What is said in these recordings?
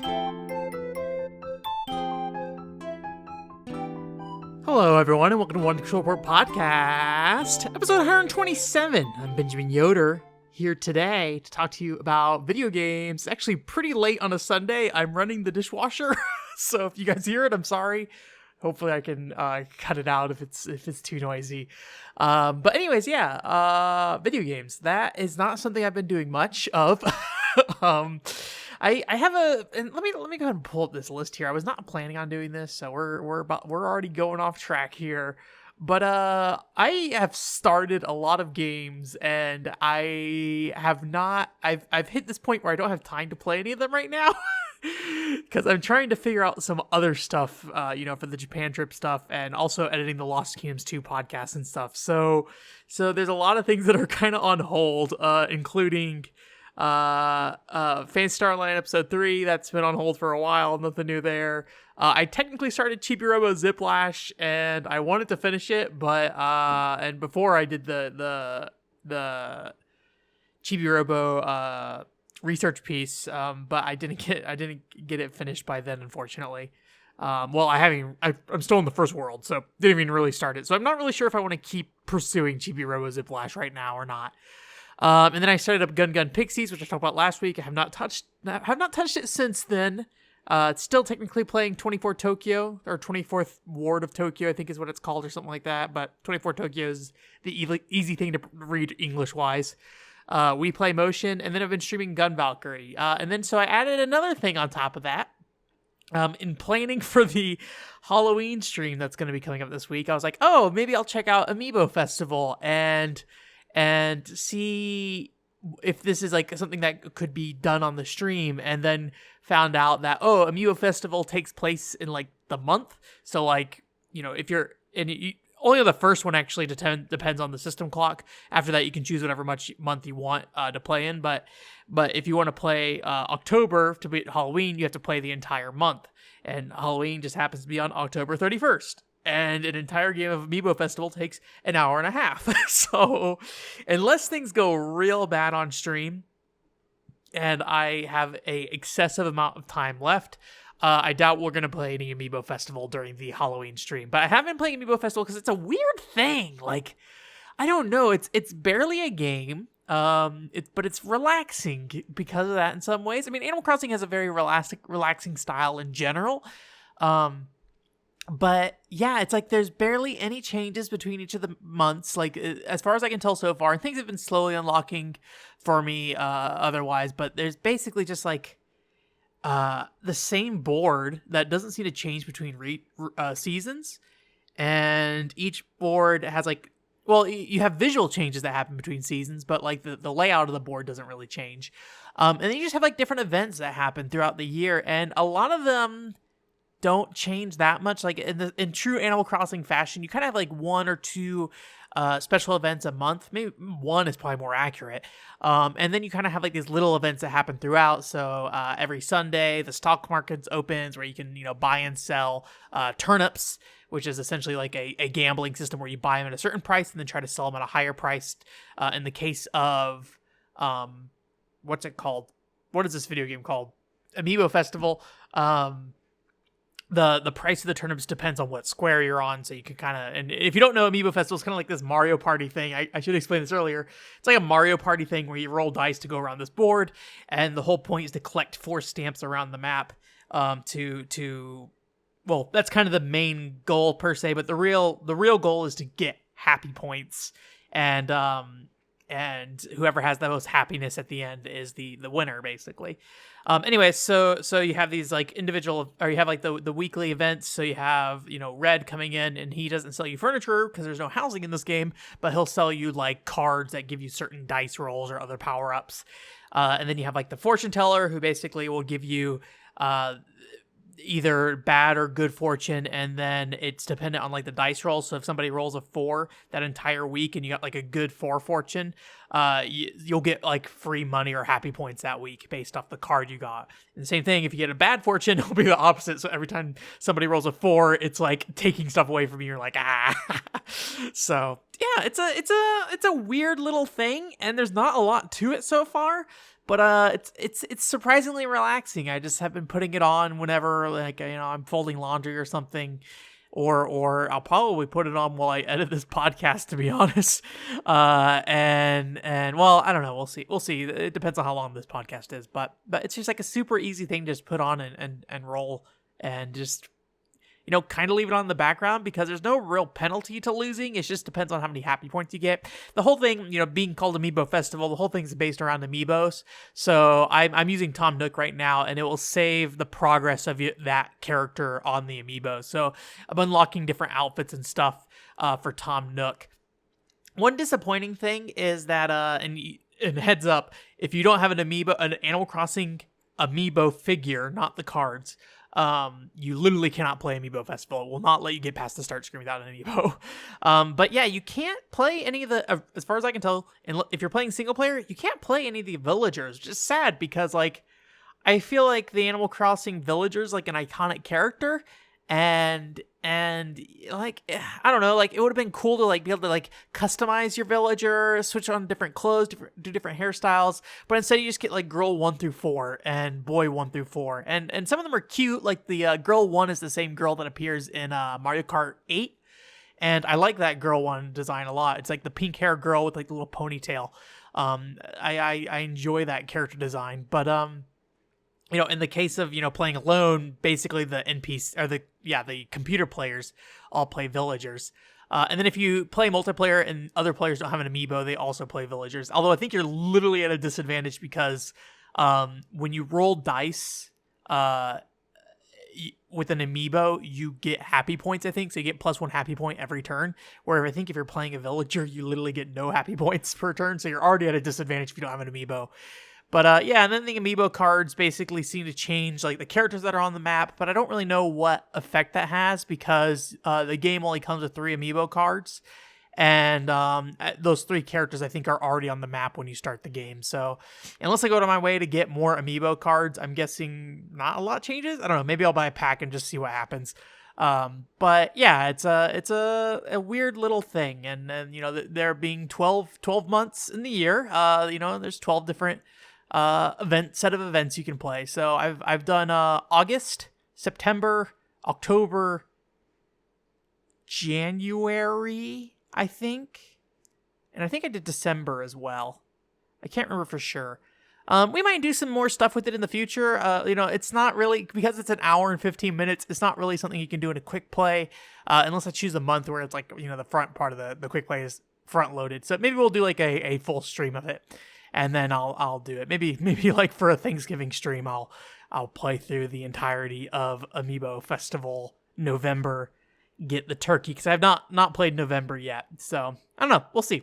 Hello, everyone, and welcome to One Control Report Podcast, episode 127. I'm Benjamin Yoder, here today to talk to you about video games. It's actually pretty late on a Sunday. I'm running the dishwasher, so if you guys hear it, I'm sorry. Hopefully, I can cut it out if it's too noisy. But anyways, video games. That is not something I've been doing much of. I have and let me go ahead and pull up this list here. I was not planning on doing this, so we're already going off track here. But I have started a lot of games, and I've hit this point where I don't have time to play any of them right now. Because I'm trying to figure out some other stuff, for the Japan trip stuff, and also editing the Lost Kingdoms 2 podcast and stuff. So there's a lot of things that are kind of on hold, including Phantasy Star Online episode 3. That's been on hold for a while. Nothing new there. I technically started Chibi Robo Ziplash, and I wanted to finish it, but and before I did the Chibi Robo research piece, but I didn't get it finished by then, unfortunately. I'm still in the first world, so didn't even really start it. So I'm not really sure if I want to keep pursuing Chibi Robo Ziplash right now or not. And then I started up Gun Gun Pixies, which I talked about last week. I have not touched it since then. It's still technically playing 24 Tokyo, or 24th Ward of Tokyo, I think is what it's called, or something like that. But 24 Tokyo is the easy thing to read English-wise. We Play Motion, and then I've been streaming Gun Valkyrie. And then so I added another thing on top of that. In planning for the Halloween stream that's going to be coming up this week, I was like, oh, maybe I'll check out Amiibo Festival and see if this is like something that could be done on the stream, and then found out that, Amiibo Festival takes place in like the month. So like, if you're only the first one actually depends on the system clock. After that, you can choose whatever month you want to play in. But if you want to play October to beat Halloween, you have to play the entire month. And Halloween just happens to be on October 31st. And an entire game of Amiibo Festival takes an hour and a half. So unless things go real bad on stream and I have a excessive amount of time left, I doubt we're going to play any Amiibo Festival during the Halloween stream. But I have been playing Amiibo Festival because it's a weird thing. Like, I don't know. It's barely a game. But it's relaxing because of that in some ways. I mean, Animal Crossing has a very relaxing style in general. But yeah, it's like there's barely any changes between each of the months, like as far as I can tell so far. And things have been slowly unlocking for me otherwise, but there's basically just like the same board that doesn't seem to change between seasons. And each board has like, well, you have visual changes that happen between seasons, but like the layout of the board doesn't really change. And then you just have like different events that happen throughout the year, and a lot of them don't change that much. Like in true Animal Crossing fashion, you kind of have like one or two special events a month. Maybe one is probably more accurate. And then you kind of have like these little events that happen throughout. So every Sunday, the stock market opens where you can, buy and sell turnips, which is essentially like a gambling system where you buy them at a certain price and then try to sell them at a higher price. In the case of, what's it called? What is this video game called? Amiibo Festival. The price of the turnips depends on what square you're on, so you can kind of, and if you don't know, Amiibo Festival is kind of like this Mario Party thing. I should explain this earlier. It's like a Mario Party thing where you roll dice to go around this board, and the whole point is to collect 4 stamps around the map well, that's kind of the main goal per se, but the real goal is to get happy points, and whoever has the most happiness at the end is the winner, basically. Anyway, so you have these like individual, or you have like the weekly events. So you have, Red coming in, and he doesn't sell you furniture because there's no housing in this game, but he'll sell you like cards that give you certain dice rolls or other power-ups. And then you have like the fortune teller, who basically will give you either bad or good fortune, and then it's dependent on like the dice roll. So if somebody rolls a 4 that entire week and you got like a good 4 fortune, you'll get like free money or happy points that week based off the card you got. And the same thing, if you get a bad fortune, it'll be the opposite. So every time somebody rolls a 4, it's like taking stuff away from you. You're like, So yeah, it's a weird little thing, and there's not a lot to it so far. But it's surprisingly relaxing. I just have been putting it on whenever, like, I'm folding laundry or something, or I'll probably put it on while I edit this podcast, to be honest. And well, I don't know. We'll see. It depends on how long this podcast is, but it's just like a super easy thing to just put on and roll, and just kind of leave it on in the background, because there's no real penalty to losing. It just depends on how many happy points you get. The whole thing, being called Amiibo Festival, the whole thing's based around amiibos. So I'm using Tom Nook right now, and it will save the progress of that character on the amiibo. So I'm unlocking different outfits and stuff for Tom Nook. One disappointing thing is that, and heads up, if you don't have an Animal Crossing amiibo figure, not the cards, you literally cannot play Amiibo Festival. It will not let you get past the start screen without an amiibo. But yeah, you can't play any of the, as far as I can tell, and if you're playing single player, you can't play any of the villagers, which is sad, because like, I feel like the Animal Crossing villagers like an iconic character, and like, I don't know, like, it would have been cool to like be able to like customize your villager, switch on different clothes, do different hairstyles, but instead you just get like girl 1 through 4 and boy 1 through 4, and some of them are cute. Like the girl 1 is the same girl that appears in Mario Kart 8, and I like that girl 1 design a lot. It's like the pink hair girl with like the little ponytail. I enjoy that character design, but in the case of, playing alone, basically the NPC, or the computer players all play villagers. And then if you play multiplayer and other players don't have an amiibo, they also play villagers. Although I think you're literally at a disadvantage, because when you roll dice with an amiibo, you get happy points, I think. So you get +1 happy point every turn. Where I think if you're playing a villager, you literally get no happy points per turn. So you're already at a disadvantage if you don't have an amiibo. But yeah, and then the amiibo cards basically seem to change like the characters that are on the map, but I don't really know what effect that has, because the game only comes with 3 amiibo cards, and those 3 characters I think are already on the map when you start the game. So unless I go to my way to get more amiibo cards, I'm guessing not a lot changes. I don't know, maybe I'll buy a pack and just see what happens. But yeah, it's a weird little thing, and there being 12 months in the year, there's 12 different set of events you can play. So I've done August, September, October, January, I think, and I think I did December as well. I can't remember for sure. We might do some more stuff with it in the future. It's not really, because it's an hour and 15 minutes, it's not really something you can do in a quick play, unless I choose a month where it's like, the front part of the quick play is front loaded. So maybe we'll do like a full stream of it, and then I'll do it. Maybe like for a Thanksgiving stream, I'll play through the entirety of Amiibo Festival November, get the turkey, because I have not played November yet. So I don't know. We'll see.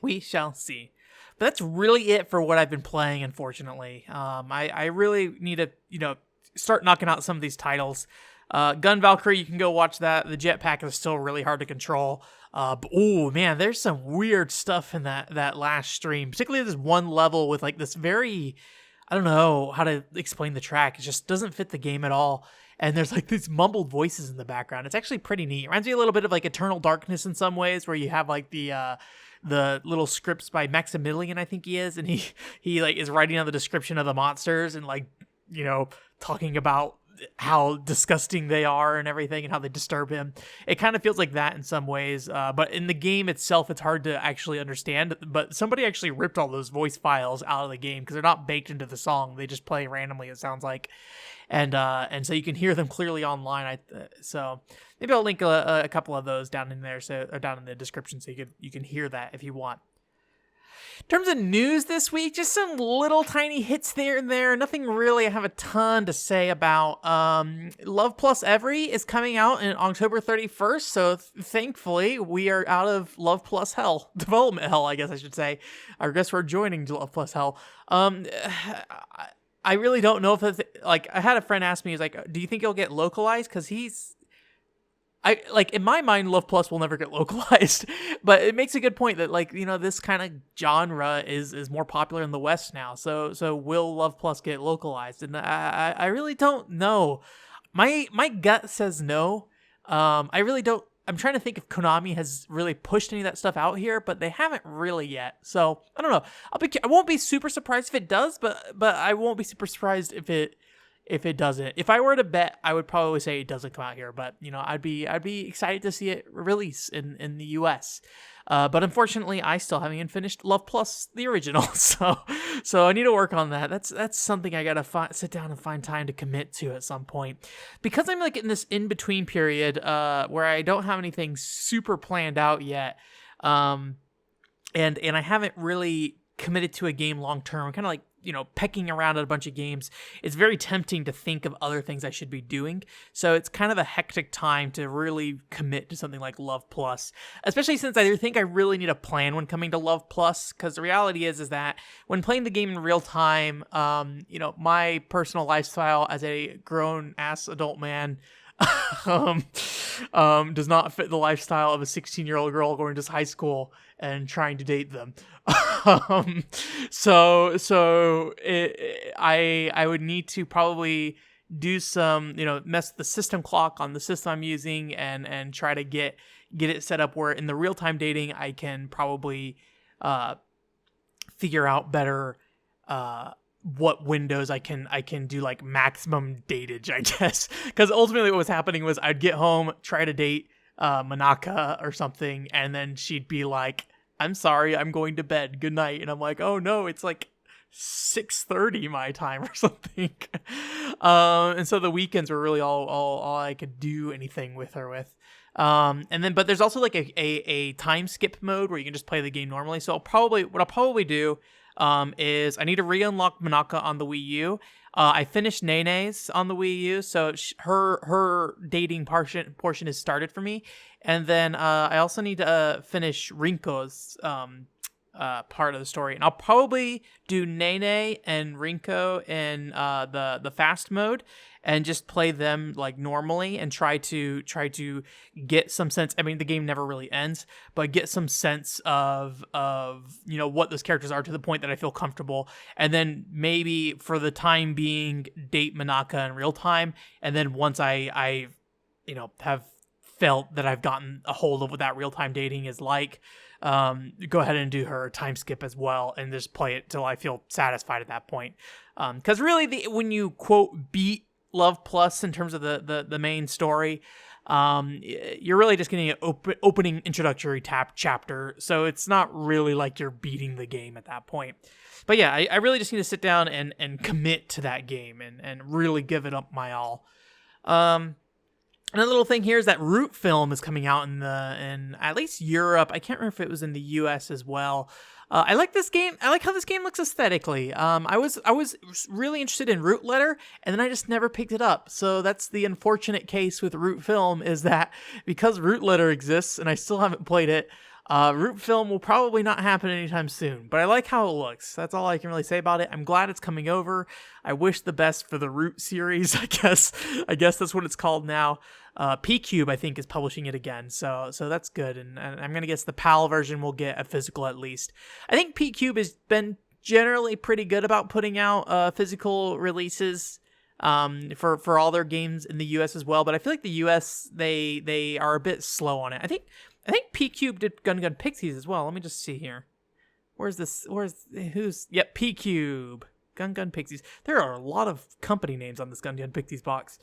We shall see. But that's really it for what I've been playing, unfortunately. I really need to, start knocking out some of these titles. Gun Valkyrie, you can go watch that. The jetpack is still really hard to control. But oh man, there's some weird stuff in that last stream. Particularly this one level with like this very, I don't know how to explain the track. It just doesn't fit the game at all. And there's like these mumbled voices in the background. It's actually pretty neat. It reminds me a little bit of like Eternal Darkness in some ways, where you have like the little scripts by Maximilian, I think he is, and he like is writing on the description of the monsters and like, talking about how disgusting they are and everything and how they disturb him. It kind of feels like that in some ways, but in the game itself, it's hard to actually understand. But somebody actually ripped all those voice files out of the game because they're not baked into the song. They just play randomly, it sounds like. And so you can hear them clearly online. So maybe I'll link a couple of those down in there, or down in the description, so you can hear that if you want. In terms of news this week, just some little tiny hits there and there. Nothing really I have a ton to say about. Love Plus Every is coming out in October 31st, so thankfully we are out of Love Plus Hell. Development Hell, I guess I should say. I guess we're joining Love Plus Hell. I really don't know if it's, like, I had a friend ask me, he's like, do you think it'll get localized? Because in my mind, Love Plus will never get localized, but it makes a good point that, like, this kind of genre is more popular in the West now. So will Love Plus get localized? And I really don't know. My gut says no. I really don't. I'm trying to think if Konami has really pushed any of that stuff out here, but they haven't really yet. So I don't know. I won't be super surprised if it does, but I won't be super surprised if it doesn't. If I were to bet, I would probably say it doesn't come out here. But I'd be excited to see it release in the US. But unfortunately, I still haven't even finished Love Plus the original, so I need to work on that. That's something I gotta sit down and find time to commit to at some point, because I'm like in this in between period where I don't have anything super planned out yet, and I haven't really committed to a game long term. I'm kind of like pecking around at a bunch of games. It's very tempting to think of other things I should be doing. So it's kind of a hectic time to really commit to something like Love Plus, especially since I think I really need a plan when coming to Love Plus, because the reality is that when playing the game in real time, my personal lifestyle as a grown ass adult man does not fit the lifestyle of a 16-year-old girl going to high school and trying to date them. I would need to probably do some, mess with the system clock on the system I'm using and try to get it set up where in the real-time dating I can probably figure out better what windows I can do like maximum datage, I guess. Because ultimately what was happening was I'd get home, try to date Manaka or something, and then she'd be like, I'm sorry, I'm going to bed, good night. And I'm like, oh no, it's like 6:30 my time or something. And so the weekends were really all I could do anything with her with. But there's also like a time skip mode where you can just play the game normally. So what I'll probably do is I need to re-unlock Manaka on the Wii U. I finished Nene's on the Wii U, so her dating portion is started for me. And then I also need to finish Rinko's part of the story. And I'll probably do Nene and Rinko in the fast mode and just play them like normally and try to get some sense. I mean, the game never really ends, but get some sense of what those characters are to the point that I feel comfortable. And then maybe for the time being, date Manaka in real time. And then once I have felt that I've gotten a hold of what that real time dating is like, go ahead and do her time skip as well and just play it till I feel satisfied at that point. Because really, when you quote beat Love Plus in terms of the main story, you're really just getting an opening introductory chapter, so it's not really like you're beating the game at that point. But yeah, I really just need to sit down and commit to that game and really give it up my all. Another little thing here is that Root Film is coming out in at least Europe. I can't remember if it was in the US as well. I like this game. I like how this game looks aesthetically. I was really interested in Root Letter, and then I just never picked it up. So that's the unfortunate case with Root Film, is that because Root Letter exists and I still haven't played it, Root Film will probably not happen anytime soon. But I like how it looks. That's all I can really say about it. I'm glad it's coming over. I wish the best for the Root series, I guess. I guess that's what it's called now. P-Cube, I think, is publishing it again, so that's good, and I'm going to guess the PAL version will get a physical at least. I think P-Cube has been generally pretty good about putting out physical releases for all their games in the US as well, but I feel like the US, they are a bit slow on it. I think P-Cube did Gun Gun Pixies as well. Let me just see here. Yep, P-Cube. Gun Gun Pixies. There are a lot of company names on this Gun Gun Pixies box.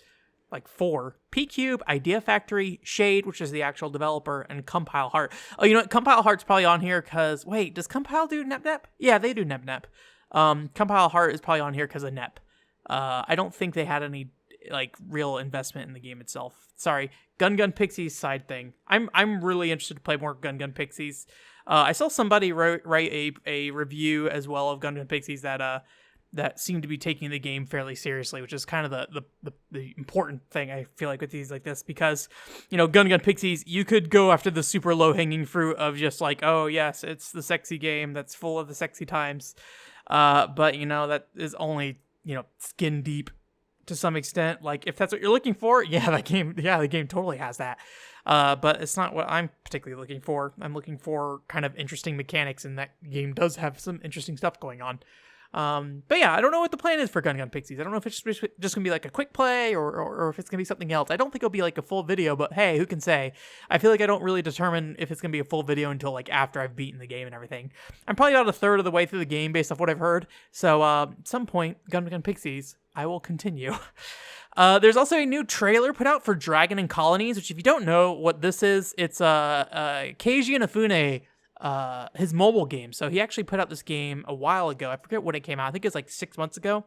Like 4. P-Cube, Idea Factory, Shade, which is the actual developer, and Compile Heart. Oh, you know what? Compile Heart's probably on here because... Wait, does Compile do NepNep? Yeah, they do NepNep. Compile Heart is probably on here because of Nep. I don't think they had any real investment in the game itself. Sorry. Gun Gun Pixies side thing. I'm really interested to play more Gun Gun Pixies. I saw somebody write a review as well of Gun Gun Pixies that seem to be taking the game fairly seriously, which is kind of the important thing, I feel like, with these like this, because, Gun Gun Pixies, you could go after the super low-hanging fruit of just like, oh, yes, it's the sexy game that's full of the sexy times, but, that is only, skin deep to some extent. Like, if that's what you're looking for, the game totally has that, but it's not what I'm particularly looking for. I'm looking for kind of interesting mechanics, and that game does have some interesting stuff going on. But yeah, I don't know what the plan is for Gun Gun Pixies. I don't know if it's just gonna be like a quick play or if it's gonna be something else. I don't think it'll be like a full video, but hey, who can say? I feel like I don't really determine if it's gonna be a full video until like after I've beaten the game and everything. I'm probably about a third of the way through the game based off what I've heard. So at some point, Gun Gun Pixies, I will continue. There's also a new trailer put out for Dragon and Colonies, which if you don't know what this is, it's Keiji Inafune, his mobile game. So he actually put out this game a while ago. I forget when it came out. I think it was like 6 months ago.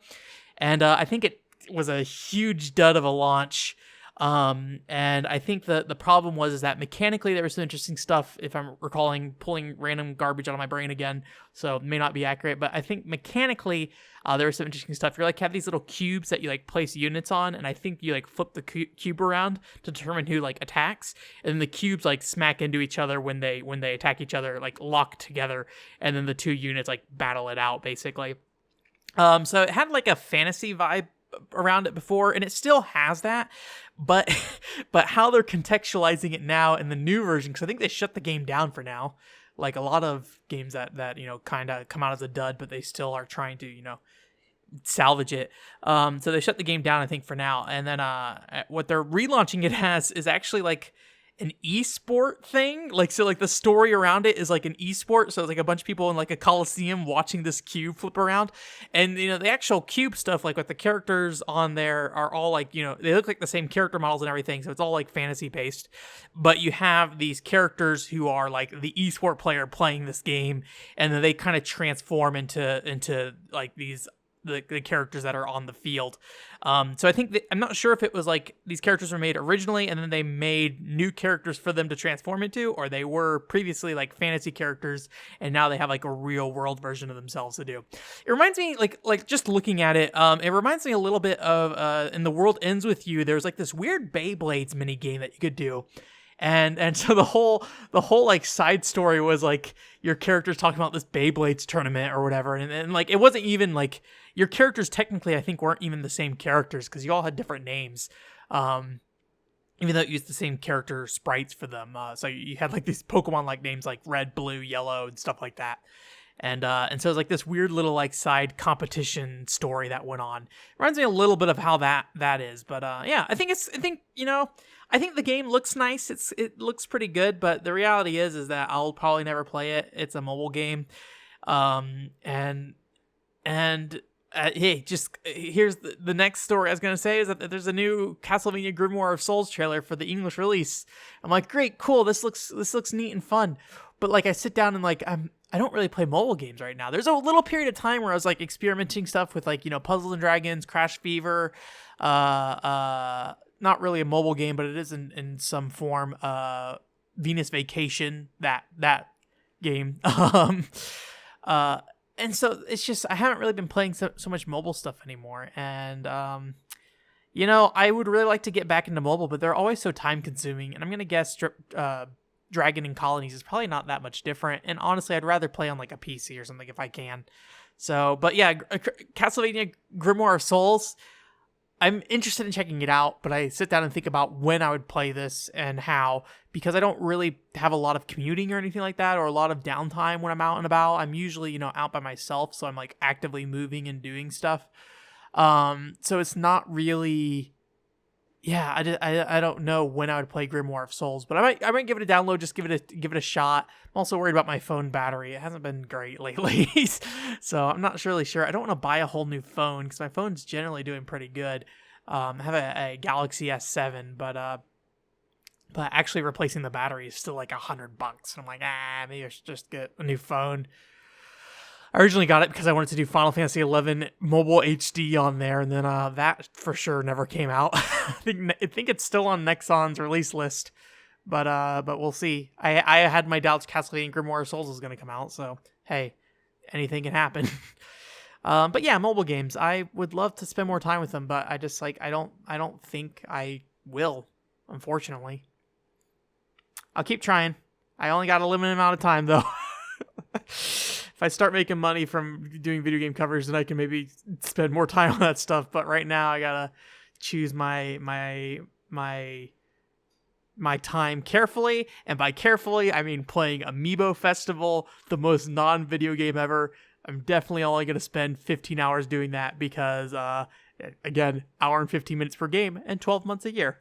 And I think it was a huge dud of a launch. And I think the problem was that mechanically there was some interesting stuff, if I'm recalling, pulling random garbage out of my brain again, so it may not be accurate, but I think mechanically there was some interesting stuff. You like have these little cubes that you like place units on, and I think you like flip the cube around to determine who like attacks, and then the cubes like smack into each other when they attack each other, like lock together, and then the two units like battle it out basically. So it had like a fantasy vibe around it before, and it still has that, but how they're contextualizing it now in the new version, because I think they shut the game down for now, like a lot of games that kind of come out as a dud, but they still are trying to salvage it. So they shut the game down, I think, for now, and then what they're relaunching it as is actually like an esport thing, like the story around it is like an esport, so it's like a bunch of people in like a coliseum watching this cube flip around, and the actual cube stuff, like with the characters on there are all like they look like the same character models and everything, so it's all like fantasy based, but you have these characters who are like the esport player playing this game, and then they kind of transform into like these the characters that are on the field. So I think I'm not sure if it was like these characters were made originally and then they made new characters for them to transform into, or they were previously like fantasy characters and now they have like a real world version of themselves to do. It reminds me like just looking at it, it reminds me a little bit of in The World Ends With You. There's like this weird Beyblades mini game that you could do. And so the whole like side story was like your characters talking about this Beyblades tournament or whatever, and like it wasn't even like your characters technically I think weren't even the same characters because you all had different names, even though it used the same character sprites for them. So you had like these Pokemon like names like Red, Blue, Yellow, and stuff like that. And so it's like this weird little like side competition story that went on. Reminds me a little bit of how that is, but yeah, I think the game looks nice. It looks pretty good, but the reality is that I'll probably never play it. It's a mobile game, and hey, just here's the next story I was gonna say is that there's a new Castlevania Grimoire of Souls trailer for the English release. I'm like, great, cool. This looks neat and fun, but like I sit down and like I don't really play mobile games right now. There's a little period of time where I was like experimenting stuff with like Puzzles and Dragons, Crash Fever, not really a mobile game, but it is in some form. Venus Vacation, that game. And so it's just I haven't really been playing so much mobile stuff anymore. And I would really like to get back into mobile, but they're always so time consuming. And I'm gonna guess Dragon and Colonies is probably not that much different. And honestly, I'd rather play on like a PC or something if I can. So, but yeah, Castlevania Grimoire of Souls, I'm interested in checking it out, but I sit down and think about when I would play this and how, because I don't really have a lot of commuting or anything like that, or a lot of downtime when I'm out and about. I'm usually, out by myself, so I'm like actively moving and doing stuff. So it's not really, I don't know when I would play Grimoire of Souls, but I might give it a download, just give it a shot. I'm also worried about my phone battery. It hasn't been great lately, so I'm not really sure. I don't want to buy a whole new phone because my phone's generally doing pretty good. I have a Galaxy S7, but actually replacing the battery is still like $100. I'm like, maybe I should just get a new phone. I originally got it because I wanted to do Final Fantasy XI Mobile HD on there, and then that for sure never came out. I think it's still on Nexon's release list, but we'll see. I had my doubts Castlevania Grimoire of Souls was going to come out, so hey, anything can happen. But yeah, mobile games. I would love to spend more time with them, but I just I don't think I will, unfortunately. I'll keep trying. I only got a limited amount of time though. If I start making money from doing video game covers, then I can maybe spend more time on that stuff. But right now, I gotta choose my time carefully, and by carefully, I mean playing Amiibo Festival, the most non-video game ever. I'm definitely only going to spend 15 hours doing that because, again, hour and 15 minutes per game and 12 months a year.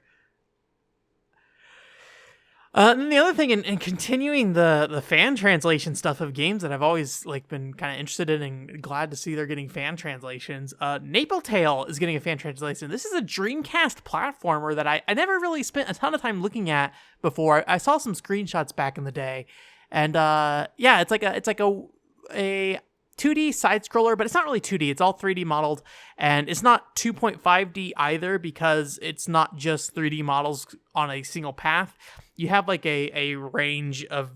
And then the other thing, in continuing the fan translation stuff of games that I've always like been kind of interested in and glad to see they're getting fan translations, Napple Tale is getting a fan translation. This is a Dreamcast platformer that I never really spent a ton of time looking at before. I saw some screenshots back in the day, and yeah, it's like a 2D side scroller, but it's not really 2D. It's all 3D modeled, and it's not 2.5D either because it's not just 3D models on a single path. You have like a range of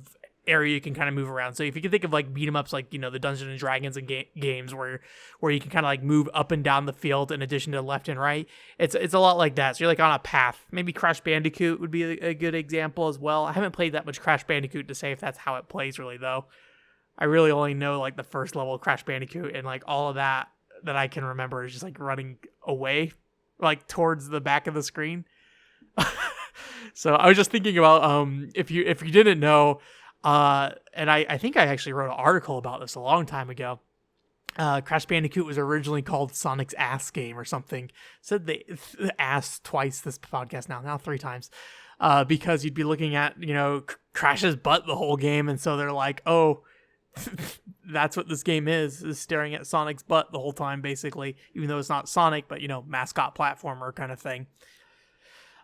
area you can kind of move around. So if you can think of like beat 'em ups, like, you know, the Dungeons and Dragons and games where you can kind of like move up and down the field in addition to left and right, it's a lot like that. So you're like on a path. Maybe Crash Bandicoot would be a good example as well. I haven't played that much Crash Bandicoot to say if that's how it plays really though. I really only know like the first level of Crash Bandicoot, and like all of that I can remember is just like running away, like towards the back of the screen. So I was just thinking about if you didn't know, and I think I actually wrote an article about this a long time ago. Crash Bandicoot was originally called Sonic's Ass Game or something. Said the ass twice this podcast now 3 times. Because you'd be looking at, you know, Crash's butt the whole game, and so they're like, oh, that's what this game is staring at Sonic's butt the whole time, basically, even though it's not Sonic, but, you know, mascot platformer kind of thing.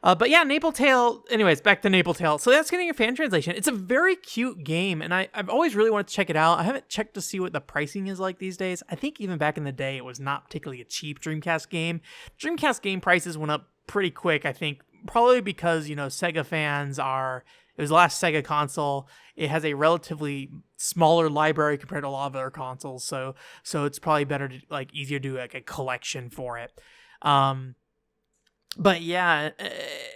But yeah, Napple Tale, anyways, back to Napple Tale. So that's getting a fan translation. It's a very cute game, and I've always really wanted to check it out. I haven't checked to see what the pricing is like these days. I think even back in the day, it was not particularly a cheap Dreamcast game. Dreamcast game prices went up pretty quick, I think, probably because, you know, Sega fans it was the last Sega console. It has a relatively smaller library compared to a lot of other consoles, so it's probably better to, like, easier to do like a collection for it. But yeah,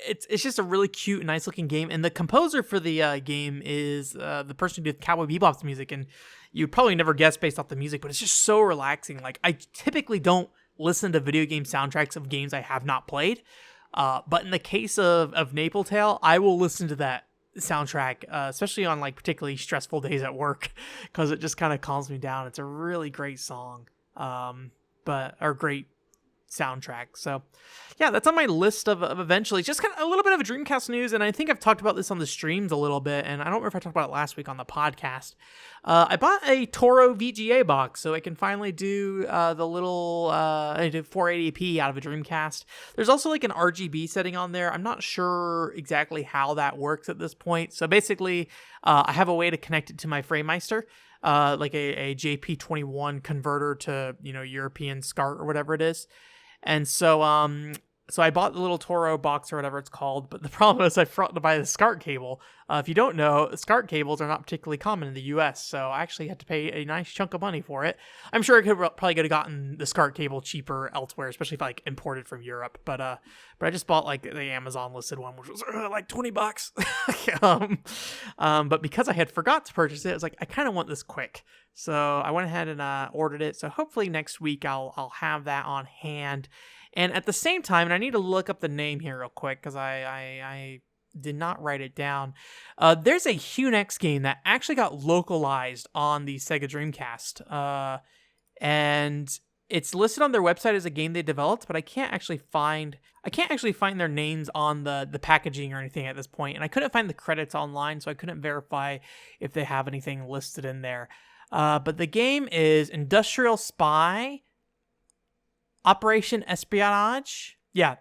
it's just a really cute, nice looking game. And the composer for the game is the person who did Cowboy Bebop's music. And you'd probably never guess based off the music, but it's just so relaxing. Like, I typically don't listen to video game soundtracks of games I have not played. But in the case of Napple Tale, I will listen to that soundtrack, especially on like particularly stressful days at work, because it just kind of calms me down. It's a really great song, or great soundtrack. So yeah, that's on my list of eventually just kind of a little bit of a Dreamcast news. And I think I've talked about this on the streams a little bit, and I don't remember if I talked about it last week on the podcast. I bought a Toro VGA box so I can finally do the little 480p out of a Dreamcast. There's also like an RGB setting on there. I'm not sure exactly how that works at this point. So basically, I have a way to connect it to my FrameMeister, like a JP21 converter to, you know, European SCART or whatever it is. And so I bought the little Toro box or whatever it's called, but the problem is I forgot to buy the SCART cable. If you don't know, SCART cables are not particularly common in the US, so I actually had to pay a nice chunk of money for it. I'm sure I probably could have gotten the SCART cable cheaper elsewhere, especially if I like imported from Europe. But I just bought like the Amazon listed one, which was like $20. But because I had forgot to purchase it, I was like, I kind of want this quick. So I went ahead and ordered it. So hopefully next week I'll have that on hand. And at the same time, and I need to look up the name here real quick because I did not write it down. There's a Hunex game that actually got localized on the Sega Dreamcast. And it's listed on their website as a game they developed, but I can't actually find their names on the packaging or anything at this point. And I couldn't find the credits online, so I couldn't verify if they have anything listed in there. But the game is Industrial Spy Operation Espionage. Yeah,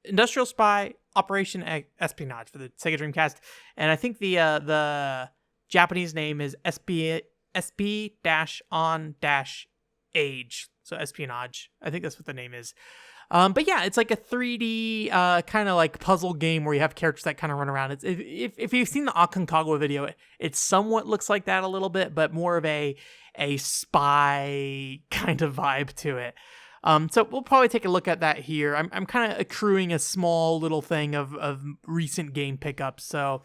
Industrial Spy Operation Espionage for the Sega Dreamcast. And I think the Japanese name is SP-on-age. So Espionage. I think that's what the name is. But yeah, it's like a 3D kind of like puzzle game where you have characters that kind of run around. It's if you've seen the Aconcagua video, it somewhat looks like that a little bit, but more of a spy kind of vibe to it. So we'll probably take a look at that here. I'm kind of accruing a small little thing of recent game pickups. So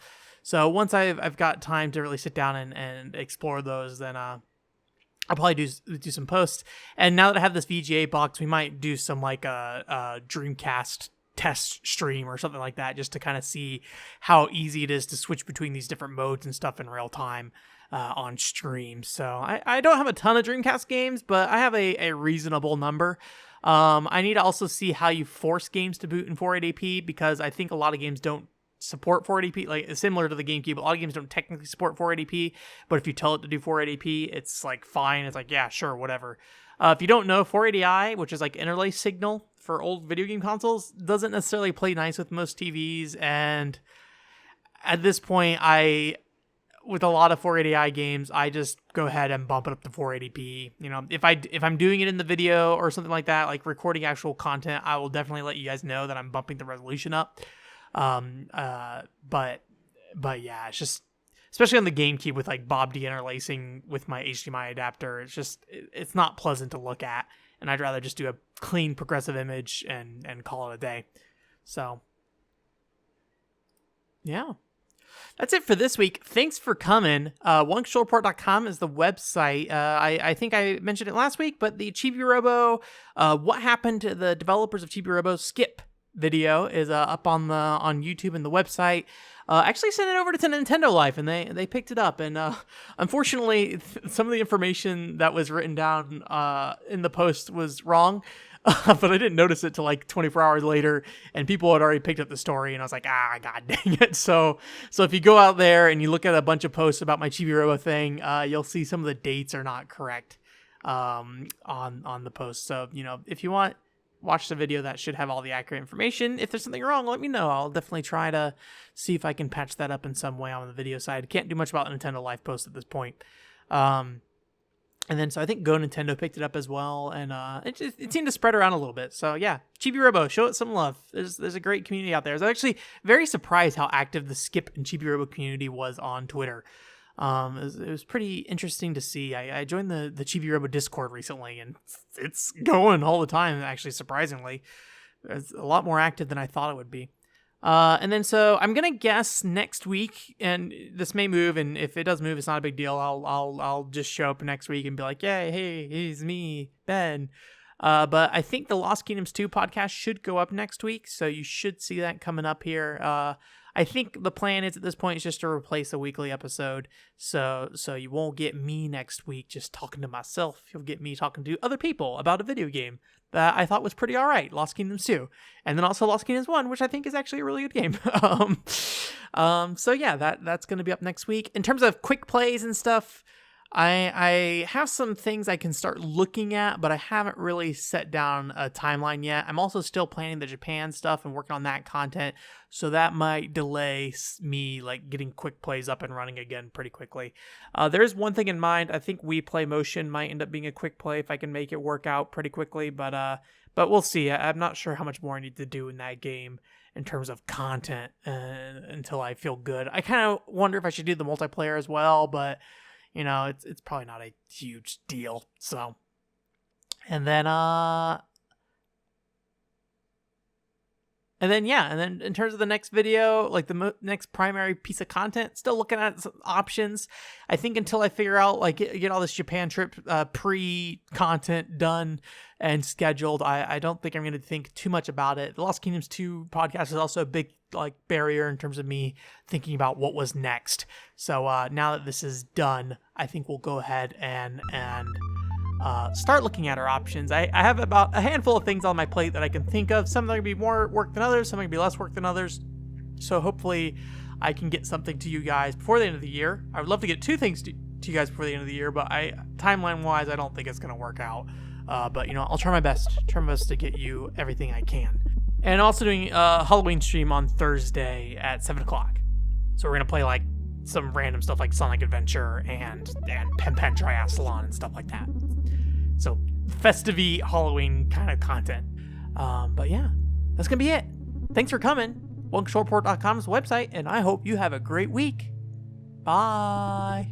once I've got time to really sit down and explore those, then I'll probably do some posts. And now that I have this VGA box, we might do some like Dreamcast test stream or something like that, just to kind of see how easy it is to switch between these different modes and stuff in real time on stream. So I don't have a ton of Dreamcast games, but I have a reasonable number. I need to also see how you force games to boot in 480p, because I think a lot of games don't support 480p, like similar to the GameCube. A lot of games don't technically support 480p, but if you tell it to do 480p, it's like fine. It's like, yeah, sure, whatever. If you don't know, 480i, which is like interlace signal for old video game consoles, doesn't necessarily play nice with most TVs. And at this point, with a lot of 480i games, I just go ahead and bump it up to 480p. You know, if I'm doing it in the video or something like that, like recording actual content, I will definitely let you guys know that I'm bumping the resolution up. But yeah, it's just, especially on the GameCube with like Bob deinterlacing with my HDMI adapter, it's not pleasant to look at, and I'd rather just do a clean progressive image and call it a day. So yeah, that's it for this week. Thanks for coming. OneControlReport.com is the website. I think I mentioned it last week, but the Chibi Robo, what happened to the developers of Chibi Robo skip video is up on YouTube and the website. Actually sent it over to Nintendo Life, and they picked it up. And unfortunately, some of the information that was written down in the post was wrong. But I didn't notice it till like 24 hours later, and people had already picked up the story, and I was like, god dang it. So if you go out there and you look at a bunch of posts about my Chibi Robo thing, you'll see some of the dates are not correct on the post. So, you know, if you want, watch the video. That should have all the accurate information. If there's something wrong, let me know. I'll definitely try to see if I can patch that up in some way on the video side. Can't do much about the Nintendo Life post at this point. And then, so I think Go Nintendo picked it up as well, and it seemed to spread around a little bit. So yeah, Chibi Robo, show it some love. There's a great community out there. I was actually very surprised how active the Skip and Chibi Robo community was on Twitter. It was pretty interesting to see. I joined the Chibi Robo Discord recently, and it's going all the time, actually, surprisingly. It's a lot more active than I thought it would be. And then, so I'm going to guess next week, and this may move, and if it does move, it's not a big deal. I'll just show up next week and be like, yay, hey, it's me, Ben. But I think the Lost Kingdoms 2 podcast should go up next week, so you should see that coming up here. I think the plan is at this point is just to replace a weekly episode, so you won't get me next week just talking to myself. You'll get me talking to other people about a video game that I thought was pretty all right, Lost Kingdoms 2, and then also Lost Kingdoms 1, which I think is actually a really good game. So yeah, that's going to be up next week. In terms of quick plays and stuff, I have some things I can start looking at, but I haven't really set down a timeline yet. I'm also still planning the Japan stuff and working on that content, so that might delay me like getting quick plays up and running again pretty quickly. There's one thing in mind. I think We Play Motion might end up being a quick play if I can make it work out pretty quickly, but we'll see. I'm not sure how much more I need to do in that game in terms of content until I feel good. I kind of wonder if I should do the multiplayer as well, but you know, it's probably not a huge deal. So, and then in terms of the next video, like the next primary piece of content, still looking at some options. I think until I figure out, like, get all this Japan trip pre-content done and scheduled, I don't think I'm going to think too much about it. The Lost Kingdoms 2 podcast is also a big like barrier in terms of me thinking about what was next. So now that this is done, I think we'll go ahead and start looking at our options. I have about a handful of things on my plate that I can think of. Some are going to be more work than others. Some are going to be less work than others. So hopefully I can get something to you guys before the end of the year. I would love to get two things to you guys before the end of the year, but timeline wise, I don't think it's going to work out. But you know, I'll try my best to get you everything I can. And I'm also doing a Halloween stream on Thursday at 7 o'clock. So we're going to play like some random stuff like Sonic Adventure and Pen Triathlon and stuff like that. So festive-y Halloween kind of content. But yeah, that's going to be it. Thanks for coming. OneControlReport.com is the website, and I hope you have a great week. Bye.